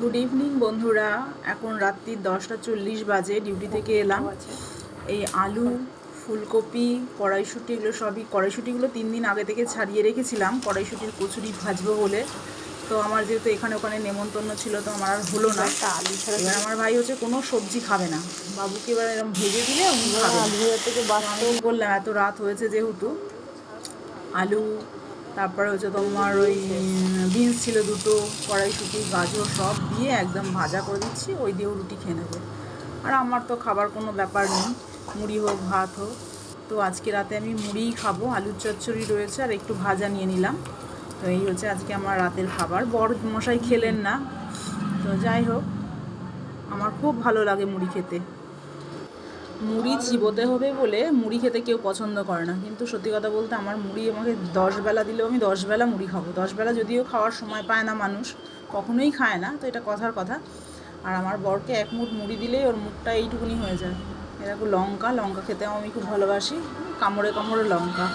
Good evening বন্ধুরা। এখন রাত্রি 10টা 40 বাজে, ডিউটি থেকে এলাম। এই আলু, ফুলকপি, কড়াইশুঁটি, এগুলো সবই, কড়াইশুঁটিগুলো 3 দিন আগে থেকে ছাড়িয়ে রেখেছিলাম কড়াইশুঁটির কচুরি ভাজবো বলে। তো আমার যেহেতু এখানে ওখানে নেমন্তন্ন ছিল, তো আমার আর হলো না। এবার আমার ভাই হচ্ছে কোনো সবজি খাবে না, বাবুকে এবার এরকম ভেজে দিলে উনি খাবে। আমি বললাম এত রাত হয়েছে যেহেতু, আলু, তারপরে হচ্ছে তোমার ওই বিনস ছিল দুটো, কড়াইশুঁটি, গাজর সব দিয়ে একদম ভাজা করে দিচ্ছি, ওই দিয়েও রুটি খেয়ে নেবে। আর আমার তো খাবার কোনো ব্যাপার নেই, মুড়ি হোক ভাত হোক। তো আজকে রাতে আমি মুড়িই খাবো, আলুর চচ্চড়ি রয়েছে আর একটু ভাজা নিয়ে নিলাম। তো এই হচ্ছে আজকে আমার রাতের খাবার। বড় মশাই খেলেন না, তো যাই হোক, আমার খুব ভালো লাগে মুড়ি খেতে। মুড়ি চিবোতে হবে বলে মুড়ি খেতে কেউ পছন্দ করে না, কিন্তু সত্যি কথা বলতে আমার মুড়ি, আমাকে 10 বেলা দিলেও আমি 10 বেলা মুড়ি খাবো। 10 বেলা যদিও খাওয়ার সময় পায় না মানুষ, কখনোই খায় না, তো এটা কথার কথা। আর আমার বরকে এক মুঠ মুড়ি দিলেই ওর মুখটা এইটুকুনি হয়ে যায়। এরকম লঙ্কা লঙ্কা খেতেও আমি খুব ভালোবাসি, কামড়ে কামড়ে লঙ্কা।